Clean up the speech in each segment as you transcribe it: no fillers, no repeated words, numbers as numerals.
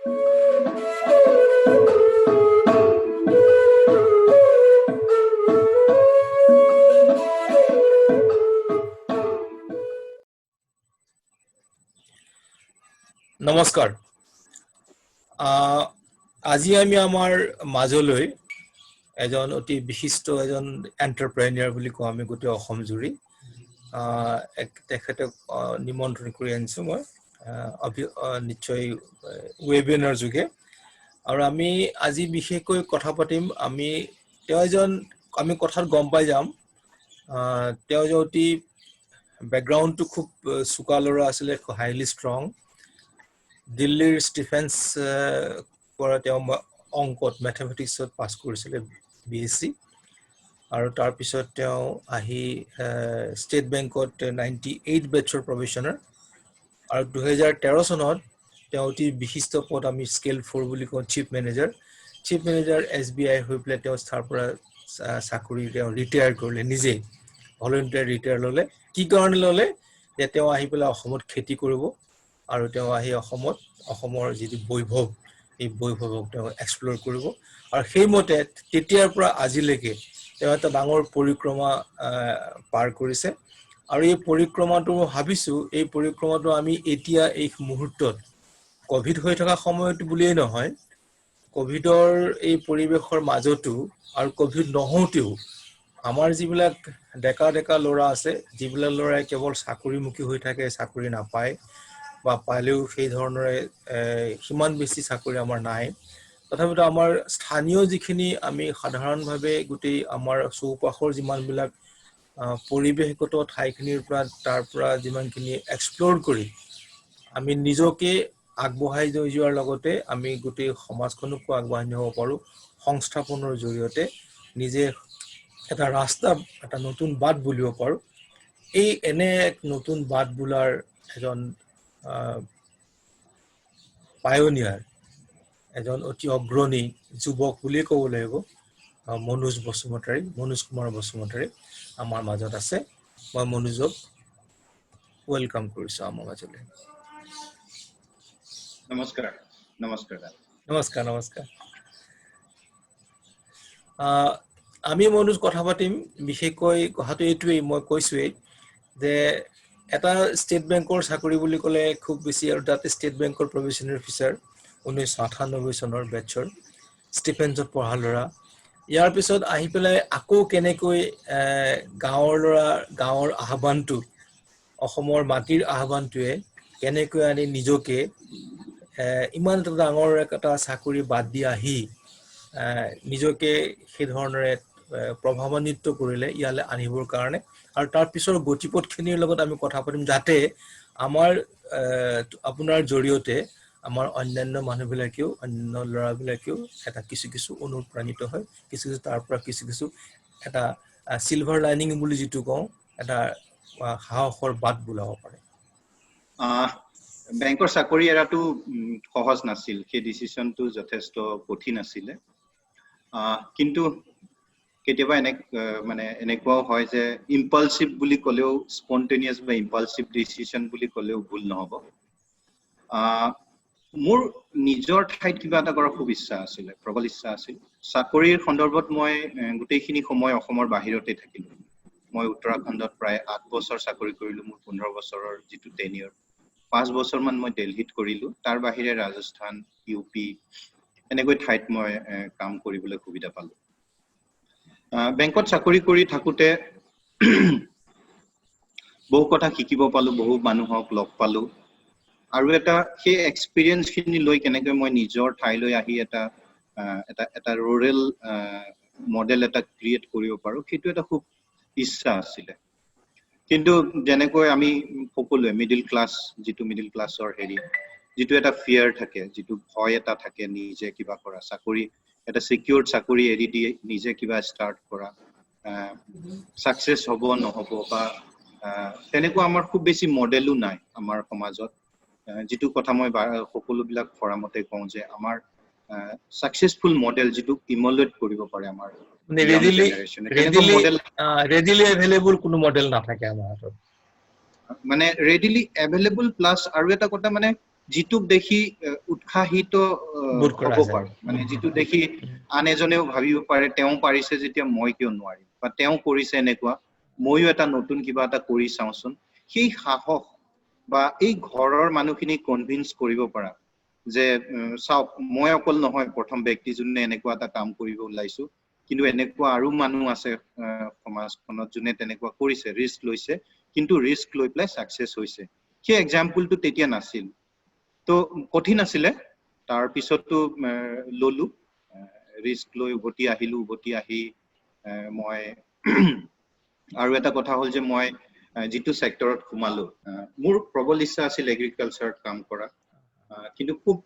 নমস্কাৰ। আজি আমি আমাৰ মাজলৈ এজন অতি বিশিষ্ট এজন এণ্টাৰপ্ৰেনিয়ৰ বুলি কওঁ আমি গোটেই অসম জুৰি তেখেতক নিমন্ত্ৰণ কৰি আনিছোঁ মই নিশ্চয় ৱেবিনাৰ যোগে। আৰু আমি আজি বিশেষকৈ কথা পাতিম। আমি কথাত গম পাই যাম তেওঁ যে অতি বেকগ্ৰাউণ্ডটো খুব চোকা ল'ৰা আছিলে, হাইলি ষ্ট্ৰং। দিল্লীৰ ষ্টিফেন্স পৰা তেওঁ অংকত মেথমেটিক্সত পাছ কৰিছিলে BSc, আৰু তাৰপিছত তেওঁ আহি ষ্টেট বেংকত 98 বেটছৰ প্ৰফেচনাৰ, আৰু 2013 চনত তেওঁ অতি বিশিষ্ট পদ আমি স্কেল 4 বুলি কওঁ, চিফ মেনেজাৰ SBI হৈ পেলাই তেওঁ তাৰ পৰা চাকৰি তেওঁ ৰিটায়াৰ কৰিলে, নিজেই ভলণ্টিয়াৰ ৰিটায়াৰ ল'লে। কি কাৰণে ল'লে? যে তেওঁ আহি পেলাই অসমত খেতি কৰিব, আৰু তেওঁ আহি অসমৰ যিটো বৈভৱ, এই বৈভৱক তেওঁ এক্সপ্ল'ৰ কৰিব। আৰু সেইমতে তেতিয়াৰ পৰা আজিলৈকে তেওঁ এটা ডাঙৰ পৰিক্ৰমা পাৰ কৰিছে। আৰু এই পৰিক্ৰমাটো ভাবিছোঁ, এই পৰিক্ৰমাটো আমি এতিয়া এই মুহূৰ্তত ক'ভিড হৈ থকা সময়ত বুলিয়েই নহয়, ক'ভিডৰ এই পৰিৱেশৰ মাজতো আৰু ক'ভিড নহওঁতেও আমাৰ যিবিলাক ডেকা ল'ৰা আছে, যিবিলাক ল'ৰাই কেৱল চাকৰিমুখী হৈ থাকে, চাকৰি নাপায়, বা পালেও সেই ধৰণৰে সিমান বেছি চাকৰি আমাৰ নাই। তথাপিতো আমাৰ স্থানীয় যিখিনি আমি সাধাৰণভাৱে গোটেই আমাৰ চৌপাশৰ যিমানবিলাক পৰিৱেশগত ঠাইখিনিৰ পৰা তাৰ পৰা যিমানখিনি এক্সপ্ল'ৰ কৰি আমি নিজকে আগবঢ়াই লৈ যোৱাৰ লগতে আমি গোটেই সমাজখনকো আগবঢ়াই নিব পাৰোঁ। সংস্থাপনৰ জৰিয়তে নিজে এটা ৰাস্তা, এটা নতুন বাট বুলিব পাৰোঁ। এনে এক নতুন বাট বোলাৰ এজন পায়োনিয়াৰ, এজন অতি অগ্ৰণী যুৱক বুলিয়ে ক'ব লাগিব, মনোজ কুমাৰ বসুমতাৰী আমাৰ মাজত আছে। মই মনোজক ৱেলকাম কৰিছোঁ আমাৰ মাজলৈ। নমস্কাৰ। আমি মনোজ কথা পাতিম, বিশেষকৈ কথাটো এইটোৱেই, মই কৈছোৱেই যে এটা ষ্টেট বেংকৰ চাকৰি বুলি ক'লে খুব বেছি, আৰু তাতে ষ্টেট বেংকৰ প্ৰবেশ্যনাৰী অফিচাৰ 1998 চনৰ বেটছৰ ষ্টিফেন্সত পঢ়া ল'ৰা। ইয়াৰ পিছত আহি পেলাই আকৌ কেনেকৈ গাঁৱৰ আহ্বানটো, অসমৰ মাটিৰ আহ্বানটোৱে কেনেকৈ আনি নিজকে ইমান এটা ডাঙৰ এটা চাকৰি বাদ দি আহি নিজকে সেই ধৰণেৰে প্ৰভাৱান্বিত কৰিলে ইয়ালৈ আনিবৰ কাৰণে। আৰু তাৰ পিছৰ গতিপথখিনিৰ লগত আমি কথা পাতিম, যাতে আপোনাৰ জৰিয়তে আমাৰ অন্যান্য মানুহবিলাকেও, অন্য ল'ৰাবিলাকেও এটা কিছু অনুপ্ৰাণিত হয়, কিছু তাৰ পৰা কিছু এটা চিলভাৰ লাইনিং বুলি যিটো কওঁ, এটা সাহসৰ বাট বোলাব পাৰে। বেংকৰ চাকৰি এৰাটো সহজ নাছিল, সেই ডিচিশ্যনটো যথেষ্ট কঠিন আছিলে। কিন্তু কেতিয়াবা এনেকুৱাও হয় যে ইম্পালচিভ বুলি ক'লেও, স্পন্টেনিয়াছ বা ইম্পালচিভ ডিচিশ্যন বুলি ক'লেও ভুল নহ'ব। মোৰ নিজৰ ঠাইত কিবা এটা কৰাৰ খুব ইচ্ছা আছিলে, প্ৰবল ইচ্ছা আছিল। চাকৰিৰ সন্দৰ্ভত মই গোটেইখিনি সময় অসমৰ বাহিৰতে থাকিলো। মই উত্তৰাখণ্ডত প্ৰায় 8 বছৰ চাকৰি কৰিলো, মোৰ 15 বছৰৰ যিটো টেনিয়ৰ। 5 বছৰমান মই দিল্লীত কৰিলো, তাৰ বাহিৰে ৰাজস্থান, UP এনেকৈ ঠাইত মই কাম কৰিবলৈ সুবিধা পালো। বেংকত চাকৰি কৰি থাকোতে বহু কথা শিকিব পালো, বহু মানুহক লগ পালো, আৰু সেই এক্সপিৰিয়েঞ্চখিনি লৈ কেনেকৈ মই নিজৰ ঠাইলৈ আহি এটা ৰুৰেল মডেল এটা ক্ৰিয়েট কৰিব পাৰো, সেইটো এটা খুব ইচ্ছা আছিলে। কিন্তু যেনেকৈ আমি সকলোৱে মিডিল ক্লাছৰ যিটো এটা ফিয়াৰ থাকে, যিটো ভয় এটা থাকে, নিজে কিবা কৰা চাকৰি, এটা চিকিউৰ্ড চাকৰি এৰি দিয়ে নিজে কিবা ষ্টাৰ্ট কৰা, ছাকচেছ হ'ব নহ'ব, বা তেনেকুৱা আমাৰ খুব বেছি মডেলো নাই আমাৰ সমাজত। যিটো কথা মই সকলোবিলাক ফৰামতে কওঁ যে আমাৰ ছাকচেছফুল মডেল যিটো ইমুলেট কৰিব পাৰে আমাৰ ৰেডিলি এভেইলেবল কোনো মডেল নাথাকে আমাৰ হাতত। ৰেডিলি এভেইলেবল প্লাছ আৰু এটা কথা, যিটোক দেখি উৎসাহিত বোধ কৰা হ'ব যায় পাৰো মানে যিটো দেখি আন এজনেও ভাবিব পাৰে তেওঁ পাৰিছে যেতিয়া মই কিয় নোৱাৰিম বা তেওঁ কৰিছে এনেকুৱা মইও এটা নতুন কিবা এটা কৰি চাওঁচোন সেই সাহস বা এই ঘৰৰ মানুহখিনি কনভিন্স কৰিব পাৰা যে চাওক মই অকল নহয় প্ৰথম ব্যক্তি যোনে এনেকুৱা এটা কাম কৰিব ওলাইছো কিন্তু এনেকুৱা আৰু মানুহ আছে সমাজখনত যোনে তেনেকুৱা কৰিছে ৰিস্ক লৈছে কিন্তু ৰিস্ক লৈ পেলাই সাকসেস হৈছে সেই এক্সাম্পলটো তেতিয়া নাছিল তো কঠিন আছিলে তাৰ পিছতো ললো ৰিস্ক লৈ উভতি আহিলো উভতি আহি মই আৰু এটা কথা হল যে মই যিটো সেক্টৰত সোমালো মোৰ প্ৰবল ইচ্ছা আছিল এগ্ৰিকালচাৰত কাম কৰা কিন্তু খুব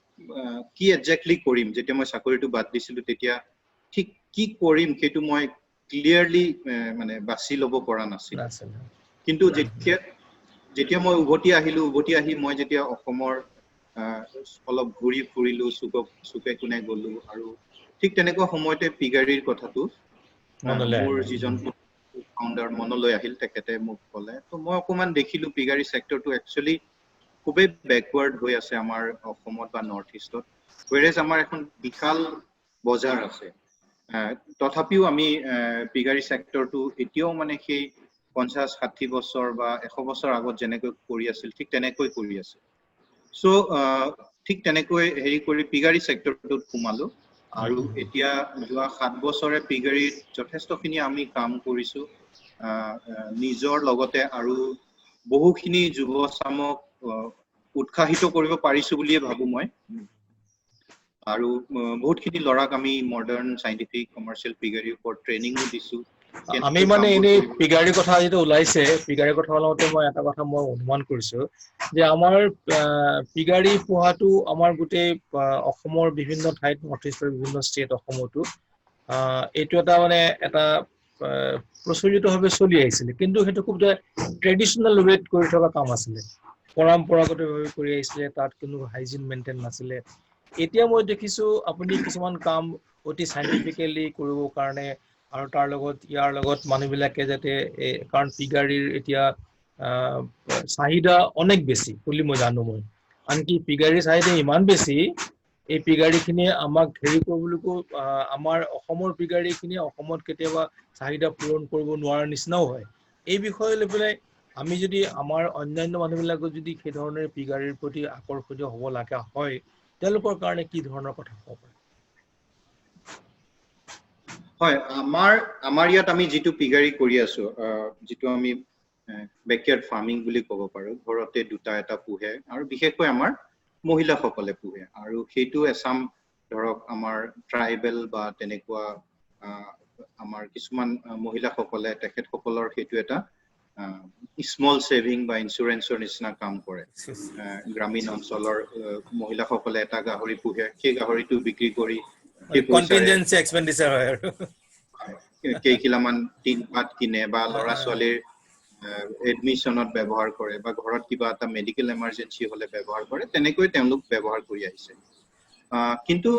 কি এক্স্যাক্টলি কৰিম যেতিয়া মই চাকৰিটো বাদ দিছিলো তেতিয়া ঠিক কি কৰিম সেইটো মই ক্লিয়াৰলি মানে বাছি ল'ব পৰা নাছিল কিন্তু যেতিয়া মই উভতি আহিলো উভতি আহি মই যেতিয়া অসমৰ অলপ ঘূৰি ফুৰিলো চুকে কোণে গলো আৰু ঠিক তেনেকুৱা সময়তে পিগাৰীৰ কথাটো মোৰ যিজন ফাউণ্ডাৰ মনলৈ আহিল তেখেতে মোক ক'লে তো মই অকমান দেখিলো পিগাৰী সেক্টৰটো একচুয়ালি খুবেই ব্যাকওয়াৰ্ড হৈ আছে আমাৰ অসমত বা নৰ্থ ইষ্টত whereas আমাৰ এখন বিশাল বজাৰ আছে তথাপিও আমি পিগাৰী সেক্টৰটো এতিয়াও মানে সেই 50-60 বছৰ বা 100 বছৰ আগত যেনেকৈ কৰি আছিল ঠিক তেনেকৈ কৰি আছে সো ঠিক তেনেকৈ হেৰি কৰি পিগাৰী সেক্টৰটোত সোমালো আৰু এতিয়া যোৱা 7 বছৰে পিগাৰীত যথেষ্টখিনি আমি কাম কৰিছো নিজৰ লগতে আৰু বহুখিনি যুৱচামক উৎসাহিত কৰিব পাৰিছো বুলিয়ে ভাবো মই আৰু বহুতখিনি লৰাক আমি মডাৰ্ন সাইন্টিফিক কমাৰ্শিয়েল পিগাৰীৰ ওপৰত ট্ৰেইনিংও দিছো আমি মানে এনে পিগাৰীৰ কথা যেটো ওলাইছে পিগাৰীৰ কথা ওলাওতে মই এটা কথা মই অনুমান কৰিছো যে আমাৰ পিগাৰী পোহাটো আমাৰ গোটেই অসমৰ বিভিন্ন ঠাইত নৰ্থ ইষ্টৰ বিভিন্ন ষ্টেট অসমতো এইটো এটা মানে এটা প্ৰচলিতভাৱে চলি আহিছিল কিন্তু সেইটো খুব ট্ৰেডিশনাল ৱেত কৰি থকা কাম আছিলে পৰম্পৰাগতভাৱে কৰি আহিছিলে তাত কোনো হাইজিন মেইনটেইন নাছিলে এতিয়া মই দেখিছো আপুনি কিছুমান কাম অতি সাইন্টিফিক্যালি কৰিব কাৰণে আৰু তাৰ লগত ইয়াৰ লগত মানুহবিলাকে যাতে কাৰণ পিগাৰীৰ এতিয়া চাহিদা অনেক বেছি বুলি মই জানো মই আনকি পিগাৰীৰ চাহিদা ইমান বেছি এই পিগাৰীখিনি আমাক হেৰি কৰিবলৈকো আমাৰ অসমৰ পিগাৰীখিনি অসমত কেতিয়াবা চাহিদা পূৰণ কৰিব নোৱাৰাৰ নিচিনাও হয় এই বিষয়ে লৈ পেলাই আমি যদি আমাৰ অন্যান্য মানুহবিলাকো যদি সেই ধৰণৰ পিগাৰীৰ প্ৰতি আকৰ্ষিত হ'ব লগা হয় তেওঁলোকৰ কাৰণে কি ধৰণৰ কথা হ'ব পাৰে হয় আমাৰ ইয়াত আমি যিটো পিগাৰী কৰি আছো যিটো আমি বেকয়াৰ্ড ফাৰ্মিং বুলি ক'ব পাৰো ঘৰতে দুটা এটা পোহে আৰু বিশেষকৈ আমাৰ মহিলাসকলে পোহে আৰু সেইটো এছাম ধৰক আমাৰ ট্ৰাইবেল বা তেনেকুৱা আমাৰ কিছুমান মহিলাসকলে তেখেতসকলৰ সেইটো এটা স্মল সেভিং বা ইন্সুৰেন্সৰ নিচিনা কাম কৰে গ্ৰামীণ অঞ্চলৰ মহিলাসকলে এটা গাহৰি পোহে সেই গাহৰিটো বিক্ৰী কৰি কন্টিনজেন্সি এক্সপেন্ডিচাৰ হয় আৰু কেইকিলামান টিন পাত কিনে বা লৰা ছোৱালীৰ এডমিশনত ব্যৱহাৰ কৰে বা ঘৰত কিবা এটা মেডিকেল এমাৰ্জেন্সি হলে ব্যৱহাৰ কৰে তেনেকৈ তেওঁলোক ব্যৱহাৰ কৰি আহিছে কিন্তু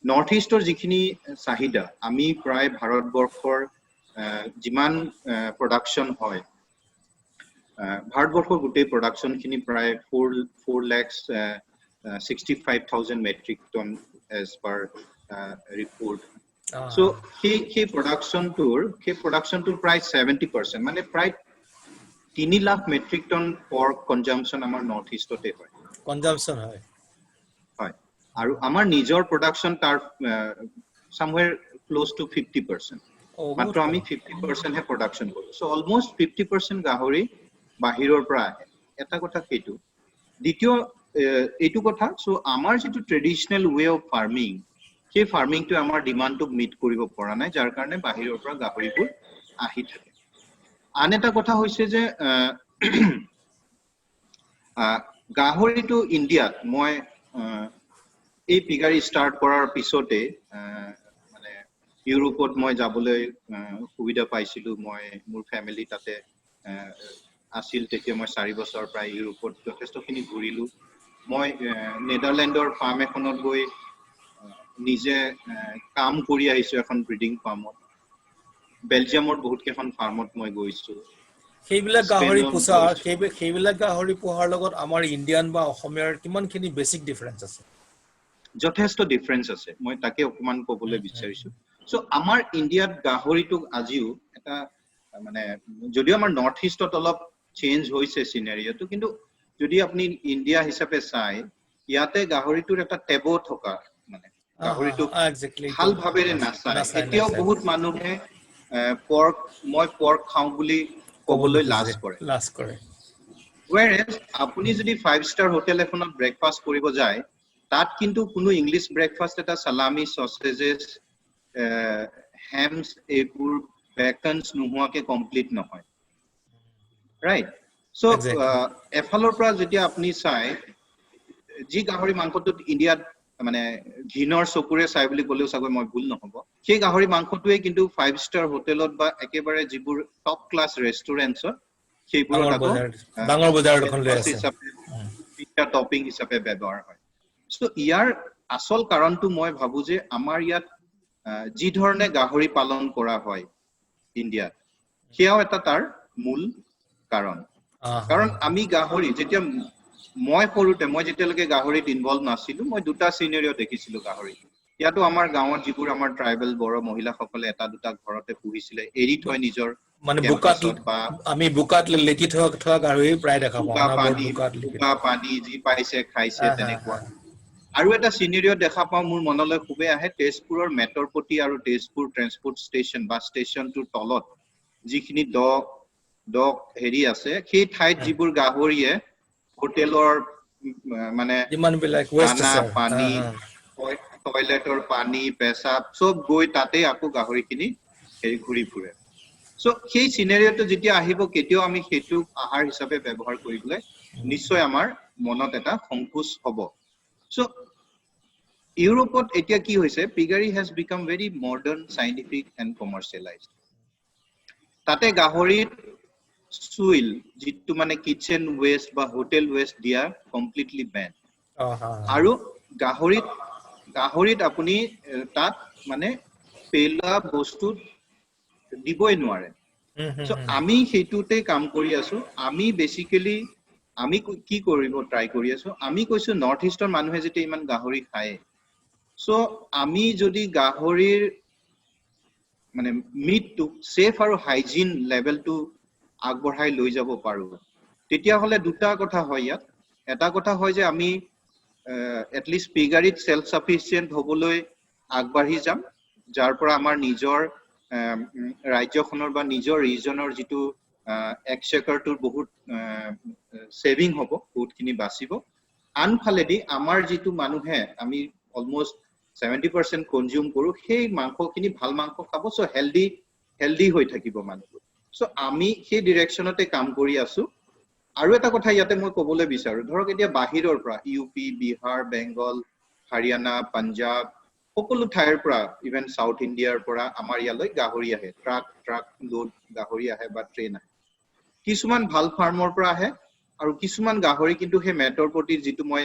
নৰ্থ ইষ্টৰ যিখিনি চাহিদা আমি প্ৰায় ভাৰতবৰ্ষৰ যিমান প্ৰডাকশন হয় ভাৰতবৰ্ষৰ গোটেই প্ৰডাকশন খিনি প্ৰায় 4,65,000 metric ton as per report so সেই প্ৰডাকশনটোৰ প্ৰায় 70% মানে প্ৰায় 3 lakh metric ton pork consumption আমাৰ নৰ্থ ইষ্টতে হয় কনজাম্পশন হয় আৰু আমাৰ নিজৰ প্ৰডাকশন তাৰ somewhere close to 50% মাত্ৰ আমি 50% হে প্ৰডাকশন কৰো so almost 50% গাহৰি বাহিৰৰ পৰা আহে এটা কথা সেইটো দ্বিতীয় এইটো কথা so আমাৰ যেটো ট্ৰেডিশনাল ওয়ে অফ ফাৰ্মিং সেই ফাৰ্মিংটো আমাৰ ডিমান্ডটো মিট কৰিব পৰা নাই যাৰ কাৰণে বাহিৰৰ পৰা গাহৰিবোৰ আহি থাকে আন এটা কথা হৈছে যে গাহৰিটো ইণ্ডিয়াত মই এই পিগাৰী ষ্টাৰ্ট কৰাৰ পিছতে মানে ইউৰোপত মই যাবলৈ সুবিধা পাইছিলো মই মোৰ ফ্যামিলি তাতে আছিল তেতিয়া মই 4 বছৰ প্ৰায় ইউৰোপত যথেষ্টখিনি ঘূৰিলো মই নেদাৰল্যান্ডৰ ফাৰ্ম এখনত গৈ নিজে কাম কৰি আহিছো এখন ব্ৰিডিং ফাৰ্মত বেলজিয়ামৰ বহুত কেইখন ফাৰ্মত মই গৈছো সেইবিলাক গাহৰি স্পেনত পোচা গৈছো। সেইবিলাক গাহৰি পোহাৰ লগত আমাৰ ইণ্ডিয়ান বা অসমীয়াৰ কিমানখিনি বেছিক ডিফাৰেন্স আছে? যথেষ্ট ডিফাৰেন্স আছে, মই তাকে অকমান ক'বলৈ বিচাৰিছো। চ' আমাৰ ইণ্ডিয়াত গাহৰিটোক আজিও এটা মানে, যদিও আমাৰ নৰ্থ ইষ্টত অলপ চেঞ্জ হৈছে চিনেৰিঅটো, কিন্তু যদি আপুনি ইণ্ডিয়া হিচাপে চাই, ইয়াতে গাহৰিটোৰ এটা টেবু থকা, মানে গাহৰিটোক এক্স্যাক্টলি ভাল ভাৱেৰে নাচায়। এতিয়াও বহুত মানুহে মই পৰ্ক খাওঁ বুলি ক'বলৈ লাজ কৰে। Whereas আপুনি যদি 5-star হোটেল এখনত ব্ৰেকফাষ্ট কৰিব যায়, তাত কিন্তু কোনো ইংলিছ ব্ৰেকফাষ্ট এটা সালামি, সসেজেছ, হেমছ, এইবোৰ বেকনছ নোহোৱাকে কমপ্লিট নহয়, ৰাইট? চ' Exactly. এফালৰ পৰা যেতিয়া আপুনি চাই, যি গাহৰি মাংসটোত ইণ্ডিয়াত মানে ঘিনৰ চকুৰে চাই বুলি ক'লেও চাগৈ মই ভুল নহ'ব, সেই গাহৰি মাংসটোৱে কিন্তু 5-star হোটেলত বা একেবাৰে যিবোৰ টপ ক্লাছ ৰেষ্টুৰেণ্টছত সেইবোৰত আকৌ ডাঙৰ বজাৰ এখন লৈ ব্ৰেকফাষ্ট আছে। হিচাপে টপিং হিচাপে ব্যৱহাৰ হয়। চ' ইয়াৰ আচল কাৰণটো মই ভাবো যে আমাৰ ইয়াত যি ধৰণে গাহৰি পালন কৰা হয় ইণ্ডিয়াত, সেয়াও এটা তাৰ মূল কাৰণ। কাৰণ আমি গাহৰি যেতিয়া মই যেতিয়ালৈকে গাহৰিত ইনভলভ নাছিলো, মই দুটা চিনেৰিঅ দেখিছিলো গাহৰি। ইয়াতো আমাৰ গাঁৱত যিবোৰ আমাৰ ট্ৰাইবেল বড়ো মহিলাসকলে এটা দুটা ঘৰতে পুহিছিলে, এৰি থৈ নিজৰ মানে কেম্পাছত, বা আমি বোকাত লেটি থকা গাহৰি প্ৰায় দেখা পাওঁ, অনবৰত বোকাত লেটি থকা। পানী যি পাইছে খাইছে তেনেকুৱা। আৰু এটা চিনেৰিঅ দেখা পাওঁ, মোৰ মনলৈ খুবেই আহে, তেজপুৰৰ মেটৰপটি আৰু তেজপুৰ ট্ৰেন্সপোৰ্ট ষ্টেচন বা ষ্টেচনটোৰ তলত যিখিনি দ হেৰি আছে, সেই ঠাইত যিবোৰ গাহৰিয়ে হোটেলৰ মানে যিমান বিলাক ৱেষ্ট দানা, আছে। পানী, টয়লেটৰ পানী, পেচাব চব গৈ তাতে আকৌ গাহৰিখিনি ঘূৰি ফুৰে। চ' সেই চিনেৰিঅটো যেতিয়া আহিব, কেতিয়াও আমি সেইটো আহাৰ হিচাপে ব্যৱহাৰ কৰিবলৈ নিশ্চয় আমাৰ মনত এটা সংকোচ হ'ব। চ' ইউৰোপত এতিয়া কি হৈছে, piggery has become very modern, scientific and commercialised. তাতে গাহৰিত চুইল, যিটো মানে কিচেন ৱেষ্ট বা হোটেল ৱেষ্ট দিয়া কমপ্লিটলি বেন। আৰু গাহৰিত আপুনি তাত মানে পেলোৱা বস্তু দিবই নোৱাৰে। চ' আমি সেইটোতে কাম কৰি আছো। আমি বেচিকেলি আমি কি কৰিব ট্ৰাই কৰি আছো, আমি কৈছো নৰ্থ ইষ্টৰ মানুহে যেতিয়া ইমান গাহৰি খায়, চ' আমি যদি গাহৰিৰ মানে মিটটো সেফ আৰু হাইজিন লেভেলটো আগবঢ়াই লৈ যাব পাৰো, তেতিয়াহ'লে দুটা কথা হয় ইয়াত। এটা কথা হয় যে আমি এটলিষ্ট পিগাৰীত সেল্ফ সাফিচিয়েন্ট হ'বলৈ আগবাঢ়ি যাম, যাৰ পৰা আমাৰ নিজৰ ৰাজ্যখনৰ বা নিজৰ ৰিজনৰ যিটো এক্সচেকাৰটোৰ বহুত ছেভিং হ'ব, বহুতখিনি বাচিব। আনফালেদি আমাৰ যিটো মানুহে আমি অলমষ্ট 70% কনজিউম কৰো, সেই মাংসখিনি ভাল মাংস খাব, চ' হেল্ডি হৈ থাকিব মানুহবোৰ। চ' আমি সেই ডিৰেকশ্যনতে কাম কৰি আছো। আৰু এটা কথা ইয়াতে মই ক'বলৈ বিচাৰো, ধৰক এতিয়া বাহিৰৰ পৰা UP, বিহাৰ, বেংগল, হাৰিয়ানা, পাঞ্জাৱ, সকলো ঠাইৰ পৰা, ইভেন সাউথ ইণ্ডিয়াৰ পৰা আমাৰ ইয়ালৈ গাহৰি আহে, ট্ৰাক লোড গাহৰি আহে বা ট্ৰেইন আহে। কিছুমান ভাল ফাৰ্মৰ পৰা আহে, আৰু কিছুমান গাহৰি কিন্তু সেই মেটৰপটিৰ যিটো মই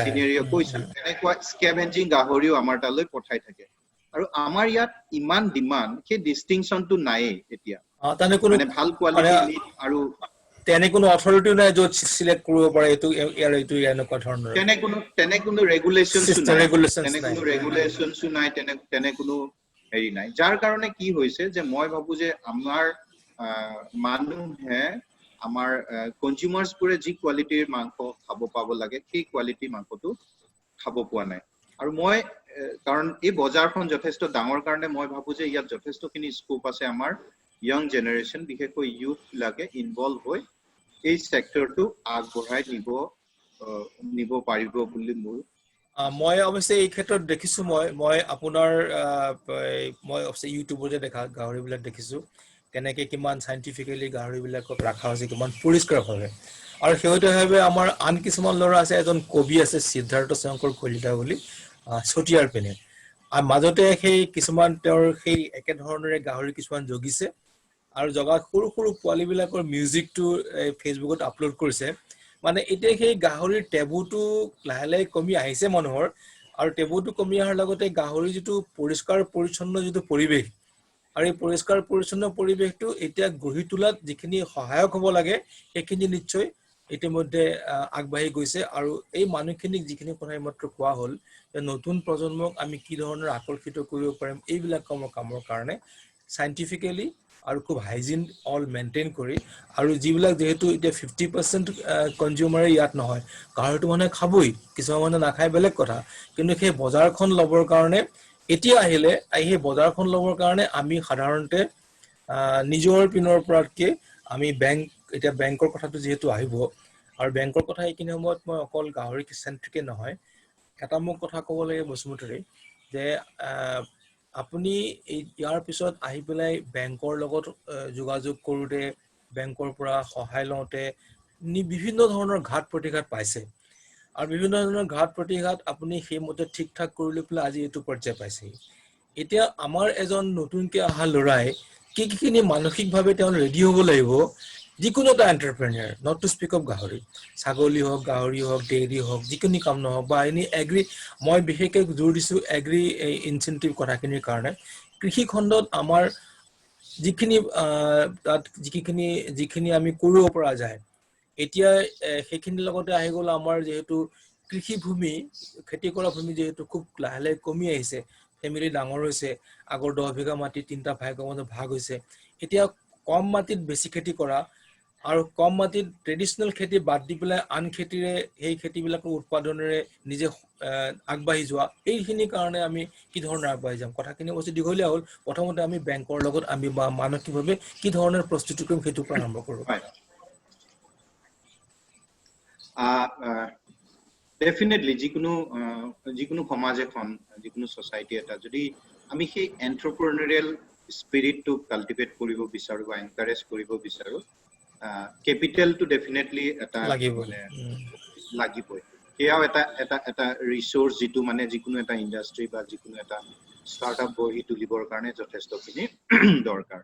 চিনেৰিঅ কৈছিলো, তেনেকুৱা স্কেভেঞ্জিং গাহৰিও আমাৰ তালৈ পঠাই থাকে। আৰু আমাৰ ইয়াত ইমান ডিমাণ্ড, সেই ডিষ্টিংচনটো নায়েই এতিয়া, মানে ভাল কোৱালিটি মিট। আৰু তেনে কোনো অথৰিটিও নাই য'ত চিলেক্ট কৰিব পাৰে এইটো এনেকুৱা ধৰণৰ তেনে কোনো ৰেগুলেশ্যনছো নাই, ৰেগুলেশ্যনছ নাই। তেনে কোনো হেৰি নাই। যাৰ কাৰণে কি হৈছে যে মই ভাবো যে আমাৰ মানুহে, আমাৰ কনজিউমাৰ্ছ বোৰে যি কোৱালিটিৰ মাংস খাব পাব লাগে, সেই কোৱালিটিৰ মাংসটো খাব পোৱা নাই। আৰু মই কাৰণ এই বজাৰখন যথেষ্ট ডাঙৰ কাৰণে মই ভাবো যে ইয়াত যথেষ্টখিনি স্কোপ আছে আমাৰ য়ং জেনেৰেশ্যন, বিশেষকৈ ইউথ বিলাকে ইনভলভ হৈ এই চেক্টৰটো আগবঢ়াই নিব পাৰিব বুলি মোৰ। মই অৱশ্যে এই ক্ষেত্ৰত দেখিছো, মই আপোনাৰ মই অৱশ্যে ইউটিউবতে দেখা গাহৰিবিলাক দেখিছো, কেনেকে কিমান চাইণ্টিফিকেলি গাহৰিবিলাকক ৰখা হৈছে, কিমান পৰিষ্কাৰভাৱে। আৰু শেহতীয়াভাৱে আমাৰ আন কিছুমান ল'ৰা আছে, এজন কবি আছে সিদ্ধাৰ্থ শংকৰ কলিতা বুলি, চতিয়াৰ পিনে, আৰু মাজতে সেই কিছুমান তেওঁৰ সেই একেধৰণেৰে গাহৰি কিছুমান জগিছে, আৰু জগাত সৰু সৰু পোৱালী বিলাকৰ মিউজিকটো ফেচবুকত আপলোড কৰিছে। মানে এতিয়া সেই গাহৰিৰ টেবুটো লাহে লাহে কমি আহিছে মানুহৰ, আৰু টেবুটো কমি অহাৰ লগতে গাহৰিৰ যিটো পৰিষ্কাৰ পৰিচ্ছন্ন যিটো পৰিৱেশ, আৰু এই পৰিষ্কাৰ পৰিচ্ছন্ন পৰিৱেশটো এতিয়া গঢ়ি তোলাত যিখিনি সহায়ক হ'ব লাগে সেইখিনি নিশ্চয় ইতিমধ্যে আগবাঢ়ি গৈছে আৰু এই মানুহখিনিক যিখিনি কথা মাত্ৰ কোৱা হ'ল যে নতুন প্ৰজন্মক আমি কি ধৰণৰ আকৰ্ষিত কৰিব পাৰিম এইবিলাক কামৰ কাৰণে সাইন্টিফিক্যালি আৰু খুব হাইজিন অল মেইনটেইন কৰি আৰু যিবিলাক যেহেতু এতিয়া 50% কনজিউমাৰে ইয়াত নহয় গাহৰিটো মানুহে খাবই কিছুমান মানুহে নাখায় বেলেগ কথা কিন্তু সেই বজাৰখন ল'বৰ কাৰণে এতিয়া আহিলে এই বজাৰখন ল'বৰ কাৰণে আমি সাধাৰণতে নিজৰ পিনৰ পৰাতকে আমি বেংক এতিয়া বেংকৰ কথাটো যেহেতু আহিব আৰু বেংকৰ কথা এইখিনি সময়ত মই অকল গাহৰি চেন্ট্ৰিকে নহয় এটা মোক কথা ক'ব লাগে বসুমতৰী যে আপুনি ইয়াৰ পিছত আহি পেলাই বেংকৰ লগত যোগাযোগ কৰোঁতে বেংকৰ পৰা সহায় লওঁতে বিভিন্ন ধৰণৰ ঘাট প্ৰতিঘাত পাইছে আৰু বিভিন্ন ধৰণৰ ঘাট প্ৰতিঘাত আপুনি সেইমতে ঠিক ঠাক কৰি লৈ পেলাই আজি এইটো পৰ্যায় পাইছে এতিয়া আমাৰ এজন নতুনকৈ অহা ল'ৰাই কিখিনি মানসিকভাৱে তেওঁ ৰেডি হ'ব লাগিব যিকোনো এটা এণ্টাৰপ্ৰেনিয়াৰ নট টু স্পীক অফ গাহৰি ছাগলী হওক গাহৰি হওক ডেইৰী হওক যিকোনো কাম নহওক বা এনি এগ্ৰি মই বিশেষকৈ জোৰ দিছোঁ এগ্ৰি ইনচেন্টিভ কথাখিনিৰ কাৰণে কৃষি খণ্ডত আমাৰ যিখিনি তাত যিখিনি আমি কৰিব পৰা যায় এতিয়া সেইখিনিৰ লগতে আহি গ'ল আমাৰ যিহেতু কৃষি ভূমি খেতি কৰা ভূমি যিহেতু খুব লাহে লাহে কমি আহিছে ফেমিলি ডাঙৰ হৈছে আগৰ 10 বিঘা মাটি 3টা ভাগৰ মাজত ভাগ হৈছে এতিয়া কম মাটিত বেছি খেতি কৰা আৰু কম মাটিত ট্ৰেডিশনেল খেতি বাদ দি পেলাই আন খেতিৰে সেই খেতিবিলাকৰ উৎপাদনেৰে নিজে আগবাঢ়ি যোৱা এইখিনি কাৰণে আমি কি ধৰণৰ আগবাঢ়ি যাম কথাখিনি অৱশ্যে দীঘলীয়া হ'ল প্ৰথমতে আমি বেংকৰ লগত আমি বা মানসিকভাৱে কি ধৰণৰ প্ৰস্তুতি কৰিম সেইটো পৰা আৰম্ভ কৰোঁ ডেফিনেটলি যিকোনো সমাজ এখন যিকোনো সোসাইটি এটা যদি আমি সেই এন্টাৰপ্ৰেনিউৰিয়েল স্পিৰিটটো কাল্টিভেট কৰিব বিচাৰো বা এনকাৰেজ কৰিব বিচাৰো কেপিটেলটো ডেফিনেটলি এটা মানে লাগিবই সেয়াও এটা ৰিসোৰ্স যিটো মানে যিকোনো এটা ইন্ডাষ্ট্ৰি বা যিকোনো এটা ষ্টাৰ্টআপ গঢ়ি তুলিবৰ কাৰণে যথেষ্টখিনি দৰকাৰ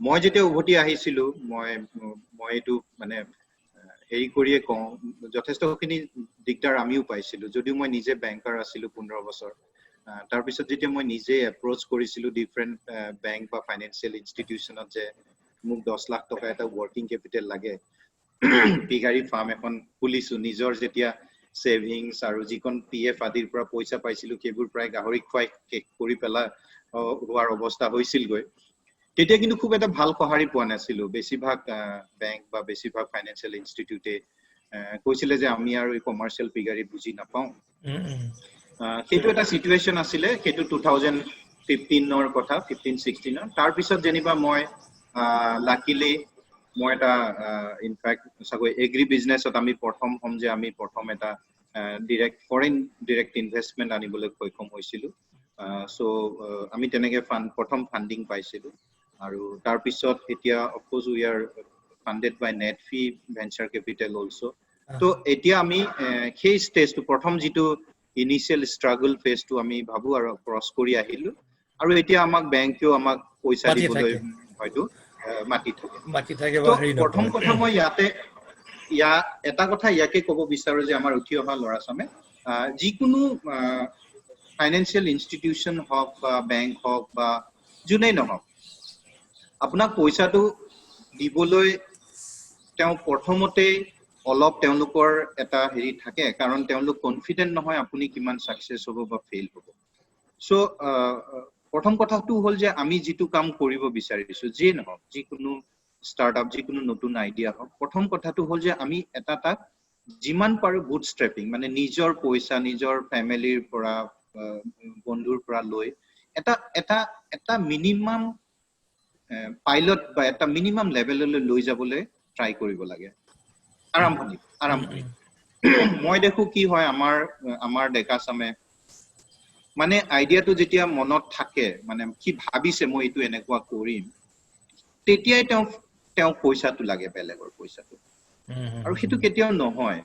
মই যেতিয়া উভতি আহিছিলো মই এইটো মানে হেৰি কৰিয়ে কওঁ যথেষ্টখিনি দিগদাৰ আমিও পাইছিলো যদিও মই নিজে বেংকাৰ আছিলো 15 বছৰ তাৰ পিছত যেতিয়া মই নিজে এপ্ৰোচ কৰিছিলো ডিফাৰেন্ট বেংক বা ফাইনান্সিয়েল ইনষ্টিটিউচনত যে মোক 10 লাখ টকা এটা ওয়াৰ্কিং ক্যাপিটেল লাগে পিগাৰী ফাৰ্ম এখন খুলিছো নিজৰ যেতিয়া সেভিংস আৰু যিকন পিএফ আদিৰ পৰা পইচা পাইছিলো কেবোৰ প্ৰায় গাহৰি খুৱাই কৰি পেলা হোৱাৰ অৱস্থা হৈছিলগৈ তেতিয়া কিন্তু খুব এটা ভাল সহাৰি পোৱা নাছিলো বেছিভাগ বেংক বা বেছিভাগ ফাইনান্সিয়েল ইনষ্টিটিউটে কৈছিলে যে আমি আৰু কমাৰ্শিয়াল পিগাৰী বুজি নাপাওঁ সেইটো এটা সিচুৱেশন আছিলে সেইটো 2015 ৰ কথা 15-16 তাৰ পিছত যেনিবা মই লাকিলি মই এটা ইনফ্যাক্ট সগৈ এগ্ৰি বিজনেছত আমি প্ৰথম হম যে আমি প্ৰথম এটা ডাইৰেক্ট ফৰেন ডাইৰেক্ট ইনভেষ্টমেন্ট আনিবলৈ সক্ষম হৈছিলো সো আমি তেনেকে প্ৰথম ফান্ডিং পাইছিলো আৰু তাৰ পিছত এতিয়া of course we are funded by Netfi venture capital also তো এতিয়া আমি সেই ষ্টেজটো প্ৰথম যেটো ইনিশিয়াল স্ট্ৰাগল ফেজটো আমি ভাবু আৰু ক্ৰস কৰি আহিলো আৰু এতিয়া আমাক বেংকেও আমাক পইচা দিবলৈ হয়তো মাটি থাকে তো প্ৰথম কথা মই এটা কথা ইয়াকে ক'ব বিচাৰো যে আমাৰ উঠি অহা ল'ৰাছামে যিকোনো ফাইনান্সিয়েল ইনষ্টিটিউচন হওক বা বেংক হওক বা জুনেই নহওক আপোনাক পইচাটো দিবলৈ তেওঁ প্ৰথমতে অলপ তেওঁলোকৰ এটা হেৰি থাকে কাৰণ তেওঁলোক কনফিডেন্ট নহয় আপুনি কিমান সাকসেস হ'ব বা ফেইল হ'ব সো প্ৰথম কথাটো হ'ল যে আমি যেটো কাম কৰিব বিচাৰিছো যে নহওক যিকোনো ষ্টাৰ্টআপ যিকোনো নতুন আইডিয়া হওক প্ৰথম কথাটো হ'ল যে আমি এটা যিমান পাৰো বুটস্ট্ৰেপিং মানে নিজৰ পইচা নিজৰ ফ্যামিলিৰ পৰা বন্ধুৰ পৰা লৈ এটা মিনিমাম পাইলট বা এটা মিনিমাম লেভেললৈ লৈ যাবলৈ ট্ৰাই কৰিব লাগে আৰম্ভণি মই দেখো কি হয় আমাৰ ডেকা সামে মানে আইডিয়াটো যেতিয়া মনত থাকে মানে কি ভাবিছে মই এটো এনেকুৱা কৰিম তেতিয়াই তেওঁ পইচাটো লাগে বেলেগৰ পইচাটো আৰু সেইটো কেতিয়াও নহয়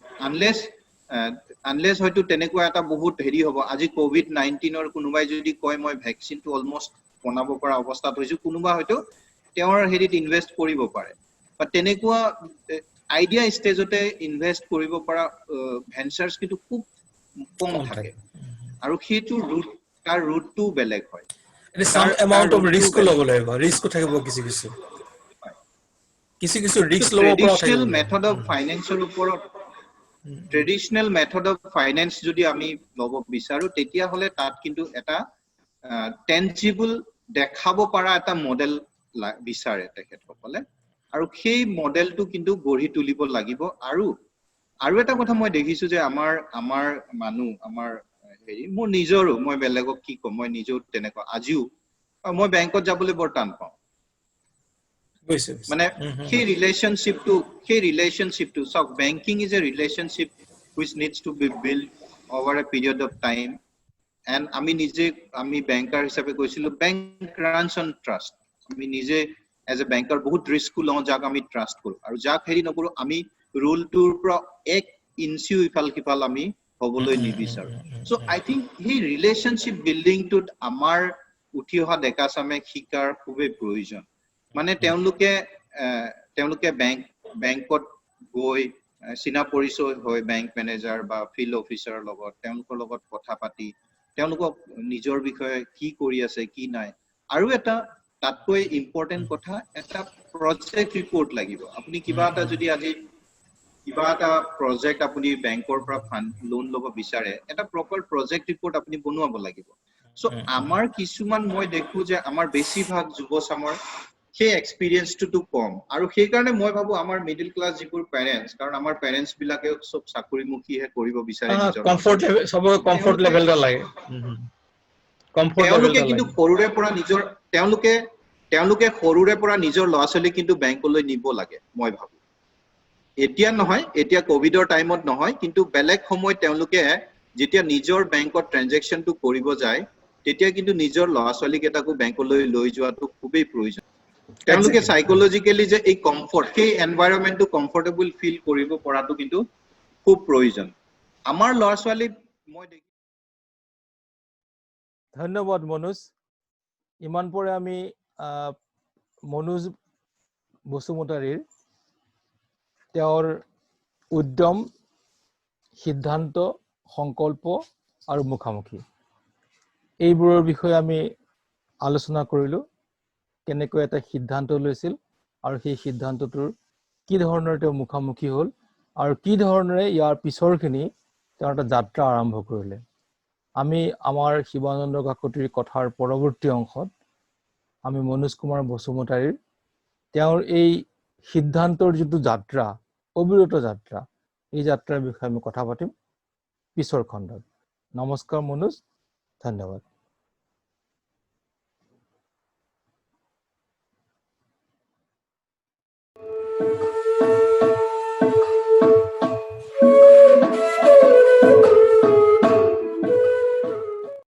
আনলেস হয়তো তেনেকুৱা এটা বহুত হেৰি হ'ব আজি কোভিড-19 ৰ কোনোবাই যদি কয় মই ভ্যাকচিনটো অলমোস্ট বনাব পৰা অৱস্থাত হৈছো কোনোবা হয়তো তেওঁৰ হেৰিত ইনভেস্ট কৰিব পাৰে বা তেনেকুৱা আইডিয়া ষ্টেজতে ইনভেস্ট কৰিব পৰা ভেঞ্চাৰ্স কিন্তু খুব কম থাকে আৰু সেইটো ৰুটটো বেলেগ হয় সাম এমাউন্ট অফ ৰোলটো ৰিস্ক ল'ব লাগিব, ৰিস্ক থাকিব কিছু ৰিস্ক ল'ব পৰা ট্ৰেডিশনেল থাকিব। মেথড অফ ফাইনেন্সৰ ওপৰত ট্ৰেডিশনেল মেথড অফ ফাইনেন্স যদি আমি ল'ব বিচাৰো তেতিয়াহ'লে তাত কিন্তু এটা টেনজিবল দেখাব পৰা এটা মডেল বিচাৰে তেখেতসকলে, আৰু সেই মডেলটো কিন্তু গঢ়ি তুলিব লাগিব। আৰু এটা কথা মই দেখিছো যে আমাৰ মানুহ আমাৰ হেৰি মোৰ নিজৰো, মই বেলেগক কি কম, মই নিজেও তেনেকুৱা আজিও মই বেংকত যাবলৈ বৰ টান পাওঁ। মানে সেই ৰিলেশনশ্বিপটো চাওক, banking is a relationship which needs to be built over a period of time, and আমি বেংকাৰ হিচাপে কৈছিলো বেংক runs on trust। আমি নিজে এজ এ বেংকাৰ বহুত ৰিস্ক লওঁ যাক আমি ট্ৰাষ্ট কৰো, আৰু যাক হেৰি নকৰো আমি ৰুলটোৰ পৰা এক ইঞ্চিও ইফাল সিফাল আমি হ'বলৈ নিবিচাৰো। সো আই থিংক সেই ৰিলেশনশ্বিপ বিল্ডিংটোত আমাৰ উঠি অহা ডেকা চামে শিকাৰ খুবেই প্ৰয়োজন। মানে তেওঁলোকে বেংকত গৈ চিনা পৰিচয় হয় বেংক মেনেজাৰ বা ফিল্ড অফিচাৰৰ লগত, তেওঁলোকৰ লগত কথা পাতি তেওঁলোকক নিজৰ বিষয়ে কি কৰি আছে কি নাই। আৰু এটা তাতকৈ ইম্পৰ্টেন্ট কথা, এটা প্ৰজেক্ট ৰিপৰ্ট লাগিব। আপুনি কিবা এটা যদি আজি কিবা এটা প্ৰজেক্ট আপুনি বেংকৰ পৰা লোন ল'ব বিচাৰে, এটা প্ৰপাৰ প্ৰজেক্ট ৰিপৰ্ট আপুনি বনোৱাব লাগিব। সো আমাৰ কিছুমান মই দেখো যে আমাৰ বেছিভাগ যুৱচামৰ সেই এক্সপিৰিয়েন্সটো কম, আৰু সেইকাৰণে মই ভাবো আমাৰ মিডিল ক্লাছ যিবোৰ পেৰেণ্টছ, কাৰণ আমাৰ পেৰেণ্টছ বিলাকে চব চাকৰিমুখীহে কৰিব বিচাৰে নিজৰ কমফৰ্ট লেভেল এটা লাগে। তেওঁলোকে কিন্তু সৰুৰে পৰা তেওঁলোকে সৰুৰে পৰা নিজৰ ল'ৰা ছোৱালী কিন্তু বেংকলৈ নিব লাগে মই ভাবো। এতিয়া নহয়, এতিয়া কোভিডৰ টাইমত নহয়, কিন্তু বেলেগ সময়ত তেওঁলোকে যেতিয়া নিজৰ বেংকত ট্ৰানজেকচনটো কৰিব যায় তেতিয়া কিন্তু নিজৰ ল'ৰা ছোৱালী কেইটাকো বেংকলৈ লৈ যোৱাটো খুবেই প্ৰয়োজন। তেওঁলোকে সাইকোলজিক্যালি যে এই কমফৰ্ট, সেই এনভাইৰনমেন্টটো কমফৰ্টেবল ফিল কৰিব পৰাটো কিন্তু খুব প্ৰয়োজন। আমাৰ ল'ৰা ছোৱালী মই দেখি। ধন্যবাদ মনোজ। ইমান পৰে আমি মনোজ বসুমতাৰীৰ তেওঁৰ উদ্যম, সিদ্ধান্ত, সংকল্প আৰু মুখামুখি এইবোৰৰ বিষয়ে আমি আলোচনা কৰিলোঁ। কেনেকৈ এটা সিদ্ধান্ত লৈছিল আৰু সেই সিদ্ধান্তটোৰ কি ধৰণৰ তেওঁ মুখামুখি হ'ল আৰু কি ধৰণেৰে ইয়াৰ পিছৰখিনি তেওঁ এটা যাত্ৰা আৰম্ভ কৰিলে। আমি আমাৰ শিৱানন্দ কাকতিৰ কথাৰ পৰৱৰ্তী অংশত আমি মনোজ কুমাৰ বসুমতাৰীৰ তেওঁৰ এই সিদ্ধান্তৰ যিটো যাত্ৰা, অবিৰত যাত্ৰা, এই যাত্ৰাৰ বিষয়ে আমি কথা পাতিম পিছৰ খণ্ডত। নমস্কাৰ মনোজ, ধন্যবাদ।